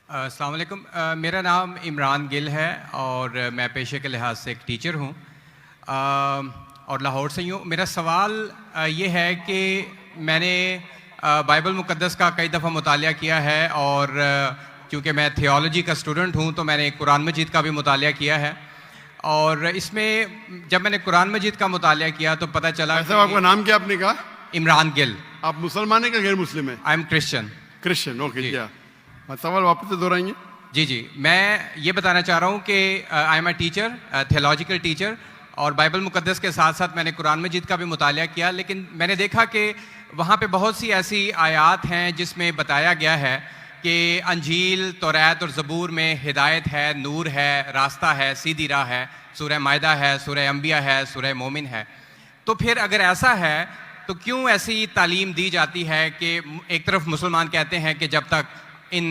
अस्सलाम वालेकुम। मेरा नाम इमरान गिल है और मैं पेशे के लिहाज से एक टीचर हूँ और लाहौर से ही हूँ। मेरा सवाल ये है कि मैंने बाइबल मुक़द्दस का कई दफ़ा मुतालिया किया है और क्योंकि मैं थियोलॉजी का स्टूडेंट हूँ तो मैंने कुरान मजीद का भी मुतालिया किया है। और इसमें जब मैंने कुरान मजीद का मुतालिया किया तो पता चला। आपका नाम क्या आपने कहा? इमरान गिल। आप मुसलमान हैं कि गैर मुस्लिम है? I am Christian. Christian, okay. क्या सवाल वापस से दोहराएंगे? जी जी, मैं ये बताना चाह रहा हूँ कि I am a teacher, theological teacher, और बाइबल मुक़द्दस के साथ साथ मैंने कुरान मजीद का भी मुतालिया किया। लेकिन मैंने देखा कि वहाँ पे बहुत सी ऐसी आयात हैं जिसमें बताया गया है कि अंजील, तौरात और ज़बूर में हिदायत है, नूर है, रास्ता है, सीधी राह है। सूरह मायदा है, सूरह अंबिया है, सूरह मोमिन है। तो फिर अगर ऐसा है तो क्यों ऐसी तालीम दी जाती है कि एक तरफ मुसलमान कहते हैं कि जब तक इन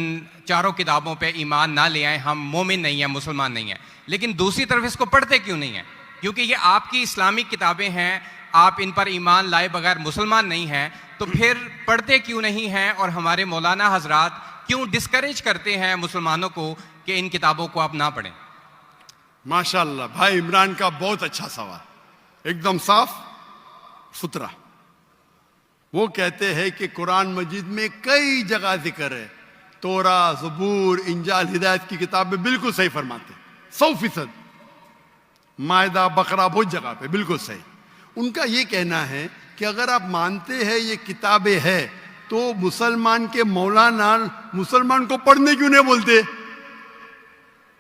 चारों किताबों पे ईमान ना ले आए हम मोमिन नहीं हैं, मुसलमान नहीं हैं, लेकिन दूसरी तरफ इसको पढ़ते क्यों नहीं हैं? क्योंकि ये आपकी इस्लामिक किताबें हैं, आप इन पर ईमान लाए बगैर मुसलमान नहीं हैं, तो फिर पढ़ते क्यों नहीं हैं? और हमारे मौलाना हजरात क्यों डिस्करेज करते हैं मुसलमानों को कि इन किताबों को आप ना पढ़ें? माशाअल्लाह, भाई इमरान का बहुत अच्छा सवाल, एकदम साफ सुथरा। वो कहते हैं कि कुरान मजीद में कई जगह जिक्र है, तोरा, ज़बूर, इंजाल, हिदायत की किताब में बिल्कुल सही फरमाते, 100%। मायदा, बकरा, बहुत जगह पे बिल्कुल सही। उनका ये कहना है कि अगर आप मानते हैं ये किताबें हैं तो मुसलमान के मौलाना मुसलमान को पढ़ने क्यों नहीं बोलते?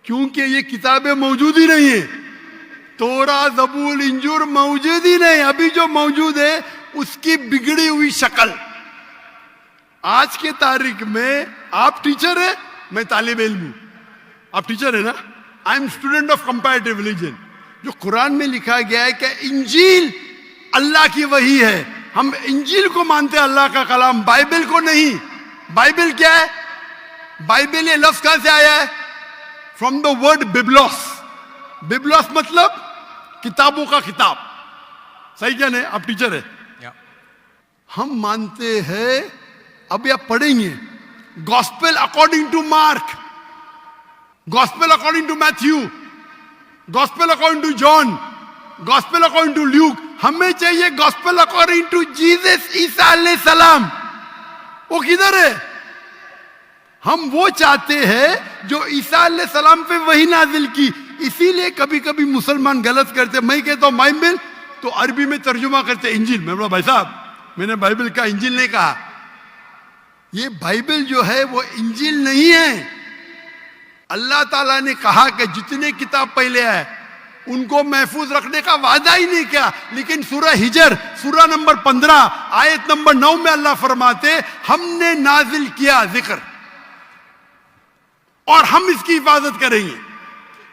क्योंकि ये किताबें मौजूद ही नहीं है। तोरा, ज़बूर, इंजूर मौजूद ही नहीं। अभी जो मौजूद है उसकी बिगड़ी हुई शक्ल। आज के तारीख में आप टीचर है, मैं तालिब इल्म हूं। आप टीचर है ना? I am student of comparative religion. जो कुरान में लिखा गया है कि इंजील अल्लाह की वही है, हम इंजील को मानते हैं, अल्लाह का कलाम, बाइबल को नहीं। बाइबल क्या है? बाइबल ये लफ्ज कहां से आया है? From the word biblos. Biblos मतलब किताबों का किताब। सही क्या नहीं? आप टीचर है। हम मानते हैं, अभी आप पढ़ेंगे, gospel according to Mark, gospel according to Matthew, gospel according to John, gospel according to Luke. हमें चाहिए गॉस्पेल अकॉर्डिंग टू जीसस, ईसा अलैहि सलाम। वो किधर है? हम वो चाहते हैं जो ईसा अलैहि सलाम पे वही नाजिल की। इसीलिए कभी कभी मुसलमान गलत करते। मैं कहता हूं बाइबल, तो अरबी में तर्जुमा करते इंजील। मैं बोला भाई साहब, मैंने बाइबल का इंजील नहीं कहा। ये बाइबल जो है वो इंजील नहीं है। अल्लाह ताला ने कहा कि जितने किताब पहले आए उनको महफूज रखने का वादा ही नहीं किया। लेकिन सूरह हिजर, सूरह नंबर 15, आयत नंबर 9 में अल्लाह फरमाते हमने नाजिल किया जिक्र और हम इसकी हिफाजत करेंगे,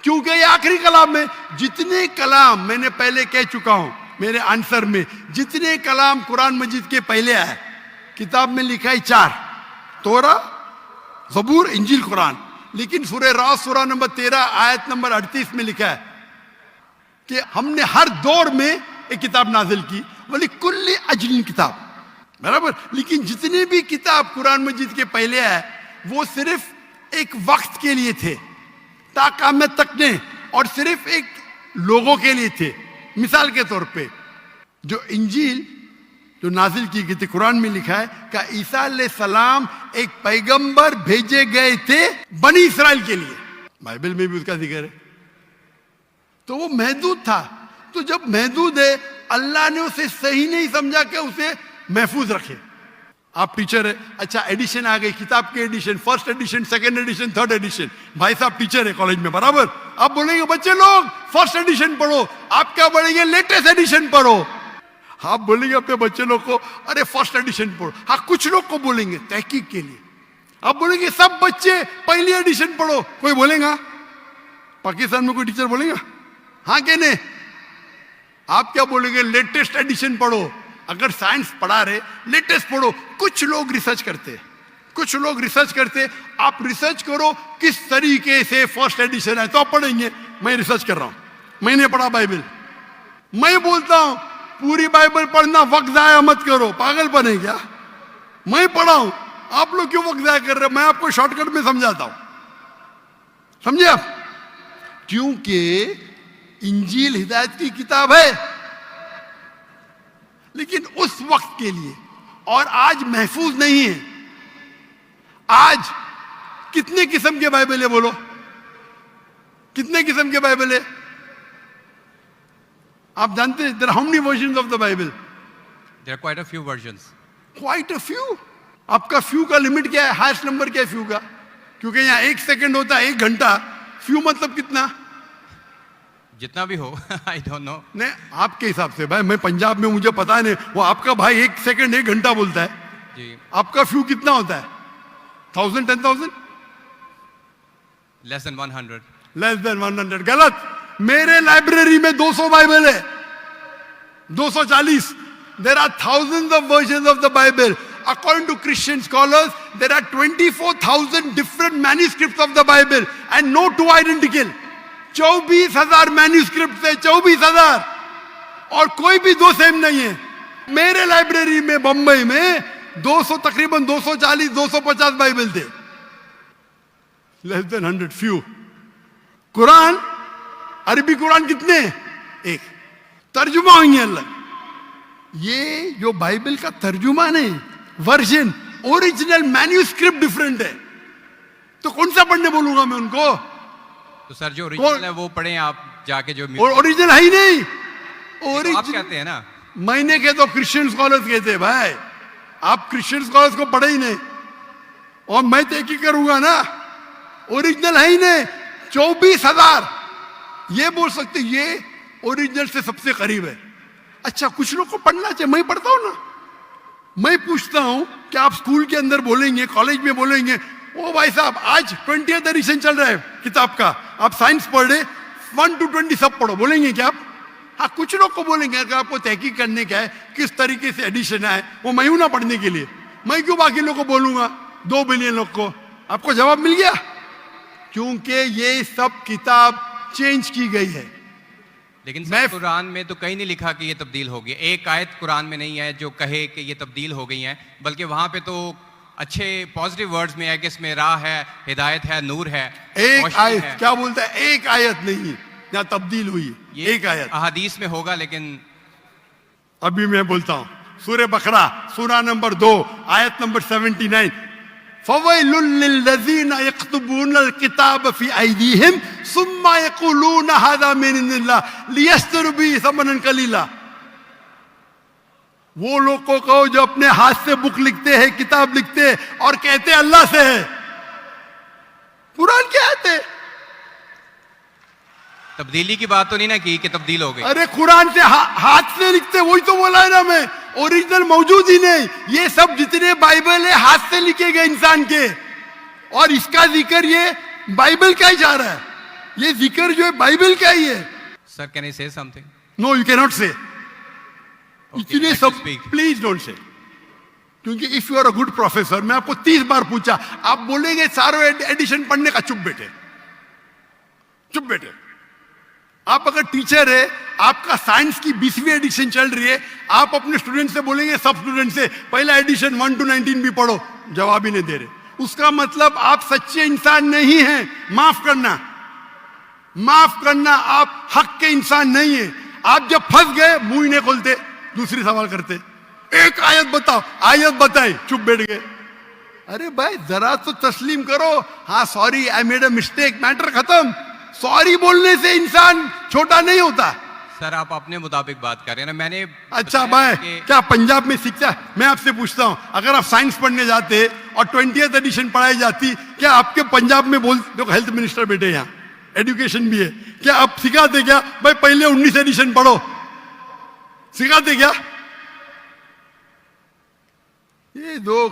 क्योंकि ये आखिरी कलाम है। जितने कलाम मैंने पहले कह चुका हूं मेरे आंसर में, जितने कलाम कुरान मजीद के पहले आए, किताब में लिखा है 4, तोरा, ज़बूर, इंजील, कुरान। लेकिन सूरह रात, सूरह नंबर 13, आयत नंबर 38 में लिखा है कि हमने हर दौर में एक किताब नाजिल की, वली कुल्ली अजलिन किताब, बराबर। लेकिन जितने भी किताब कुरान मजीद के पहले आए वो सिर्फ एक वक्त के लिए थे, ताक़यामत तक ने, और सिर्फ एक लोगों के लिए थे। मिसाल के तौर पे जो इंजील जो नाजिल की गई थी, कुरान में लिखा है कि ईसा अलैहि सलाम एक पैगंबर भेजे गए थे बनी इसराइल के लिए। बाइबल में भी उसका जिक्र है। तो वो महदूद था। तो जब महदूद है, अल्लाह ने उसे सही नहीं समझा कि उसे महफूज रखे। आप टीचर है, अच्छा एडिशन आ गई, किताब के edition, first edition, second edition, third edition. भाई साहब टीचर है कॉलेज में, बराबर। आप बोलेंगे बच्चे लोग फर्स्ट एडिशन पढ़ो, आप क्या बोलेंगे? लेटेस्ट एडिशन पढ़ो। आप बोलेंगे अपने बच्चे लोग को अरे फर्स्ट एडिशन पढ़ो। हाँ, कुछ लोग को बोलेंगे तहकीक के लिए। आप बोलेंगे सब बच्चे पहली एडिशन पढ़ो, कोई बोलेगा? पाकिस्तान में कोई टीचर बोलेगा? हाँ कि नहीं? आप क्या बोलेंगे? लेटेस्ट एडिशन पढ़ो। अगर साइंस पढ़ा रहे, लेटेस्ट पढ़ो। कुछ लोग रिसर्च करते, कुछ लोग रिसर्च करते। आप रिसर्च करो किस तरीके से फर्स्ट एडिशन है तो आप पढ़ेंगे। मैं रिसर्च कर रहा हूं, मैंने पढ़ा बाइबल। मैं बोलता हूं पूरी बाइबल पढ़ना, वक्त जाया मत करो। पागल बने क्या? मैं पढ़ा हूं, आप लोग क्यों वक्त जाया कर रहे हो? मैं आपको शॉर्टकट में समझाता हूं। समझे आप? क्योंकि इंजील हिदायत की किताब है, लेकिन उस वक्त के लिए, और आज महफूज नहीं है। आज कितने किस्म के बाइबल है बोलो? कितने किस्म के बाइबल है? आप जानते हैं there are how many versions of the Bible? There are quite a few versions. Quite a few. आपका फ्यू का लिमिट क्या है? हाईएस्ट नंबर क्या है फ्यू का? क्योंकि यहाँ 1 सेकंड होता है 1 घंटा। फ्यू मतलब कितना? जितना भी हो आई डोंट नो। नहीं, आपके हिसाब से भाई, मैं पंजाब में, मुझे पता नहीं। वो आपका भाई 1 सेकंड 1 घंटा बोलता है जी। आपका फ्यू कितना होता है? 1000, 10,000? Less than 100। Less than 100। गलत। मेरे लाइब्रेरी में 200 बाइबल है, 240। There are thousands of versions of the Bible. According to Christian scholars, there are 24,000 different manuscripts of the Bible and no two identical. 24,000 manuscript है, 24,000, और कोई भी दो सेम नहीं है। मेरे लाइब्रेरी में बंबई में 200, तकरीबन 240, 250 बाइबल थे। Less than 100, few. कुरान, अरबी कुरान कितने? एक। तर्जुमा होंगे अलग। ये जो बाइबल का तर्जुमा नहीं, वर्जन, ओरिजिनल मैन्यूस्क्रिप्ट डिफरेंट है। तो कौन सा पढ़ने बोलूंगा मैं उनको? तो सर जो ओरिजिनल है वो पढ़ें आप जाके। जो ओरिजिनल है ही नहीं। आप कहते हैं ना, मैंने कहे तो क्रिश्चियन स्कॉलर्स कहते हैं भाई। आप क्रिश्चियन स्कॉलर्स को पढ़े ही नहीं, और मैं तो एक ही करूंगा ना। ओरिजिनल है ही नहीं। 24,000 ये बोल सकते ये ओरिजिनल से सबसे करीब है। अच्छा, कुछ लोग को पढ़ना चाहिए, मैं पढ़ता हूं ना। मैं पूछता हूं कि आप स्कूल के अंदर बोलेंगे, कॉलेज में बोलेंगे, ओ भाई साहब आज 20th एडिशन चल रहा है किताब का, आप साइंस पढ़ रहे, 1 to 20 सब पढ़ो, बोलेंगे क्या आप? हाँ, कुछ लोग को बोलेंगे। अगर आपको तहकीक करने का है किस तरीके से एडिशन है, वो मैं हूं ना पढ़ने के लिए। मैं क्यों बाकी लोग को बोलूंगा, 2 बिलियन लोग को? आपको जवाब मिल गया। क्योंकि ये सब किताब चेंज की गई है। लेकिन सर कुरान में तो कहीं नहीं लिखा कि ये तब्दील हो गई। एक आयत कुरान में नहीं है जो कहे कि ये तब्दील हो गई है, बल्कि वहां पे तो अच्छे पॉजिटिव वर्ड्स में है कि इसमें राह है, हिदायत है, नूर है। एक आयत क्या बोलता है? एक आयत नहीं जहां तब्दील हुई, एक आयत। अहादीस में होगा, लेकिन अभी मैं बोलता हूं। सूरह बकरा, सूरा नंबर 2, आयत नंबर 79। फवैलुल लिल्लज़ीना यक्तुबूनल किताब फी अयदीहिम सुम्मा यक़ूलूना हाज़ा मिन इंदिल्लाह लियश्तरू बिही समनन कलीला। वो लोग को कहो जो अपने हाथ से बुक लिखते हैं, किताब लिखते हैं, और कहते हैं अल्लाह से है। कुरान क्या है? तब्दीली की बात तो नहीं ना की कि तब्दील हो गई। अरे कुरान से हाथ से लिखते, वही तो बोला है ना मैं। ओरिजिनल मौजूद ही नहीं। ये सब जितने बाइबल है हाथ से लिखे गए इंसान के, और इसका जिक्र ये बाइबल का ही जा रहा है। ये जिक्र जो है बाइबल का ही है। Sir can I say something? No, you can not say. इतने सब speak. Please don't say. क्योंकि if you are a good professor, मैं आपको 30 बार पूछा, आप बोलेंगे सारों एडिशन पढ़ने का। चुप बैठे, चुप बैठे। आप अगर टीचर है, आपका साइंस की 20वीं एडिशन चल रही है, आप अपने स्टूडेंट से बोलेंगे, सब स्टूडेंट से पहला एडिशन 1 to 19 भी पढ़ो, जवाब ही नहीं दे रहे। उसका मतलब आप सच्चे इंसान नहीं हैं। माफ करना, माफ करना, आप हक के इंसान नहीं है। आप जब फंस गए मुंह ही नहीं खोलते, दूसरी सवाल करते। एक आयत बताओ, आयत बताई, चुप बैठ गए। अरे भाई जरा तो तस्लीम करो। हाँ sorry, I made a mistake, matter खत्म। सॉरी बोलने से इंसान छोटा नहीं होता। सर आप अपने मुताबिक बात कर रहे हैं ना। मैंने अच्छा भाई, क्या पंजाब में शिक्षा? मैं आपसे पूछता हूं, अगर आप साइंस पढ़ने जाते और 20th एडिशन पढ़ाई जाती, क्या आपके पंजाब में बोल, देखो हेल्थ मिनिस्टर बैठे यहाँ, एजुकेशन भी है, क्या आप सिखाते क्या भाई पहले 19 एडिशन पढ़ो? सिखाते क्या? ये दो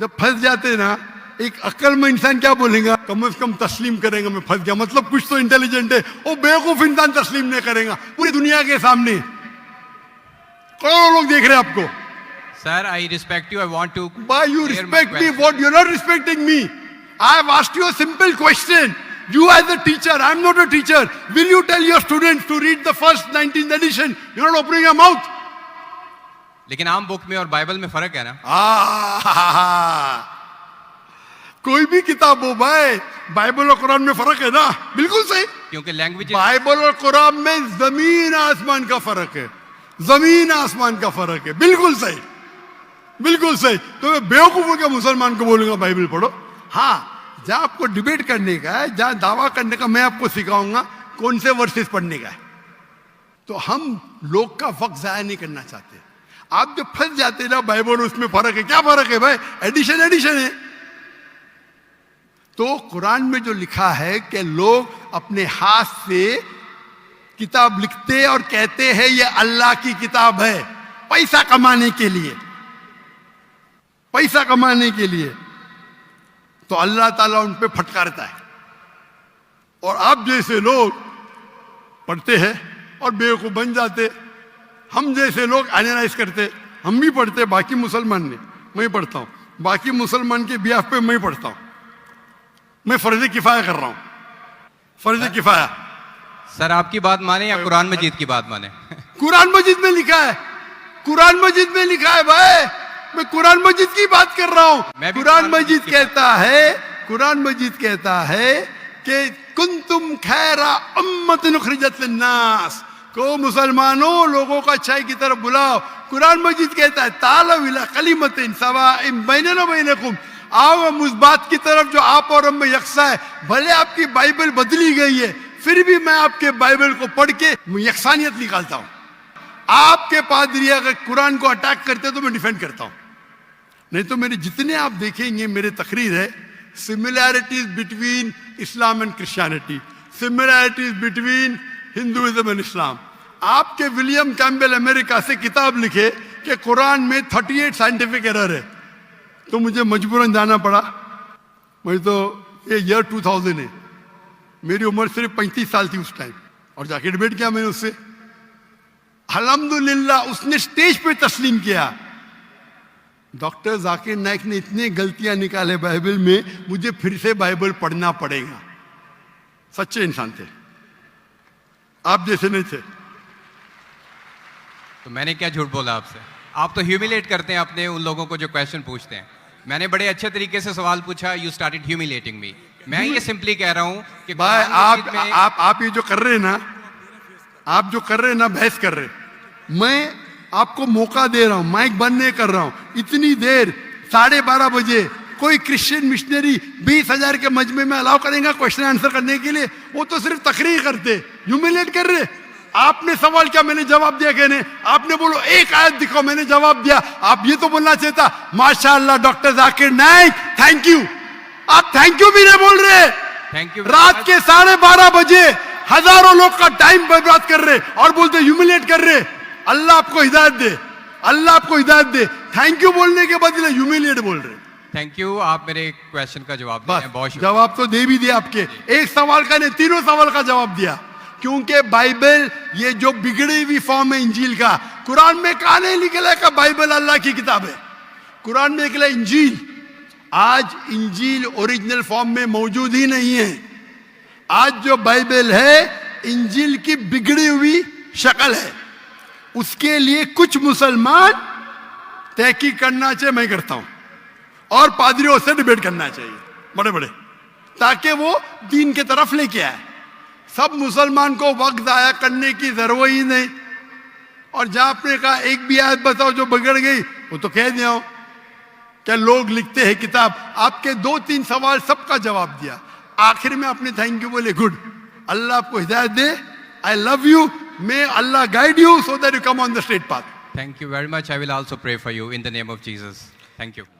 जब फंस जाते ना, एक अक्ल में इंसान क्या बोलेगा? कम से कम तस्लीम करेगा मैं फंस गया, मतलब कुछ तो इंटेलिजेंट है। वो बेवकूफ इंसान तस्लीम नहीं करेगा पूरी दुनिया के सामने। करोड़ों लोग देख रहे हैं आपको। Sir I respect you, I want to. Why you respect me? What? You're not respecting me. I have asked you a simple question. You as a teacher, I'm not a teacher. Will you tell your students to read the first 19th edition? You're not opening your mouth. लेकिन आम book में और Bible में फर्क है ना। कोई भी किताब हो भाई, बाइबल और कुरान में फर्क है ना? बिल्कुल सही। क्योंकि लैंग्वेज बाइबल और कुरान में जमीन आसमान का फर्क है, जमीन आसमान का फर्क है। बिल्कुल सही, बिल्कुल सही। तो मैं बेवकूफों के मुसलमान को बोलूंगा बाइबल पढ़ो। हाँ, जहां आपको डिबेट करने का है, जहां दावा करने का, मैं आपको सिखाऊंगा कौन से वर्सेस पढ़ने का है। तो हम लोग का वक्त जाया नहीं करना चाहते। आप जब फंस जाते ना बाइबल उसमें फर्क है, क्या फर्क है भाई? एडिशन एडिशन है। तो कुरान में जो लिखा है कि लोग अपने हाथ से किताब लिखते और कहते हैं ये अल्लाह की किताब है, पैसा कमाने के लिए, पैसा कमाने के लिए, तो अल्लाह ताला उन पे फटकारता है। और आप जैसे लोग पढ़ते हैं और बेवकूफ बन जाते। हम जैसे लोग एनालाइज करते, हम भी पढ़ते, बाकी मुसलमान ने, मैं पढ़ता हूं, बाकी मुसलमान के बिहाफ पे मैं पढ़ता हूं। मैं फर्ज किफाया कर रहा हूं, फर्ज किफाया। सर आपकी बात माने या कुरान मजीद की बात माने? कुरान मजीद में लिखा है, कुरान मजीद में लिखा है भाई। मैं कुरान मजीद की बात कर रहा हूं। कुरान मजीद कहता है, कुरान मजीद कहता है कि कुंतुम खैरा उम्मतिन उखरिजत लिन्नास, को मुसलमानों लोगों को अच्छाई की तरफ बुलाओ। कुरान मजीद कहता है तालव इला कलिमतिन सवाइम बैनना बैनकुम, आओ हम उस बात की तरफ जो आप और हम में यकसा है। भले आपकी बाइबल बदली गई है, फिर भी मैं आपके बाइबल को पढ़ के यकसानियत निकालता हूं। आपके पादरी अगर कुरान को अटैक करते तो मैं डिफेंड करता हूं, नहीं तो मेरे जितने आप देखेंगे मेरे तकरीर है similarities between Islam and Christianity, similarities between Hinduism and Islam. आपके विलियम कैम्पबेल अमेरिका से किताब लिखे कि कुरान में 38 साइंटिफिक एरर है, तो मुझे मजबूरन जाना पड़ा। मैं तो ये ईयर 2000 है, मेरी उम्र सिर्फ 35 साल थी उस टाइम, और जाके डिबेट किया मैंने उससे। अल्हम्दुलिल्लाह उसने स्टेज पे तस्लीम किया। डॉक्टर जाकिर नाइक ने इतनी गलतियां निकाले बाइबल में, मुझे फिर से बाइबल पढ़ना पड़ेगा। सच्चे इंसान थे, आप जैसे नहीं थे। तो मैंने क्या झूठ बोला आपसे? आप तो ह्यूमिलेट करते हैं अपने उन लोगों को जो क्वेश्चन पूछते हैं। मैंने बड़े अच्छे तरीके से सवाल पूछा, यू स्टार्टेड ह्यूमिलेटिंग मी। मैं ये सिंपली कह रहा हूं कि भाई आप ये जो कर रहे हैं ना, आप जो कर रहे हैं ना, बहस कर रहे हैं, मैं आपको मौका दे रहा हूं, माइक बंद नहीं कर रहा हूं। इतनी देर 12:30 बजे कोई क्रिश्चियन मिशनरी 20,000 के मजमे में अलाउ करेगा क्वेश्चन आंसर करने के लिए? वो तो सिर्फ तकरीर करते, ह्यूमिलेट कर रहे। आपने सवाल किया, मैंने जवाब दिया। कहने आपने बोलो एक आयत दिखाओ, मैंने जवाब दिया। आप ये तो बोलना चाहिए था माशाअल्लाह doctor Zakir Naik thank you. आप थैंक यू भी नहीं बोल रहे। Thank you. रात के 12:30 बजे हजारों लोग का टाइम बर्बाद कर रहे और बोलते ह्यूमिलेट कर रहे। अल्लाह आपको हिदायत दे, अल्लाह आपको हिदायत दे। थैंक यू बोलने के बदले ह्यूमिलेट बोल रहे। थैंक यू, आप मेरे क्वेश्चन का जवाब दिए हैं, बहुत शुक्रिया। जवाब तो दे भी दिया आपके, एक सवाल का नहीं, तीनों सवाल का जवाब दिया। क्योंकि बाइबल ये जो बिगड़ी हुई फॉर्म है इंजील का, कुरान में कहा नहीं निकला का बाइबल अल्लाह की किताब है। कुरान में निकला इंजील। आज इंजील ओरिजिनल फॉर्म में मौजूद ही नहीं है। आज जो बाइबल है इंजील की बिगड़ी हुई शक्ल है। उसके लिए कुछ मुसलमान तहकीक करना चाहिए, मैं करता हूं, और पादरियों से डिबेट करना चाहिए बड़े बड़े, ताकि वो दीन की तरफ लेके आए। सब मुसलमान को वक्त जाया करने की जरूरत ही नहीं। और जहां आपने कहा एक भी आयत बताओ जो बिगड़ गई, वो तो कह दिया हूं क्या लोग लिखते हैं किताब। आपके 2-3 सवाल सबका जवाब दिया। आखिर में आपने थैंक यू बोले, गुड, अल्लाह आपको हिदायत दे, I love you, may Allah guide you so that you come on the straight path. Thank you very much. I will also pray for you in the name of Jesus. Thank you.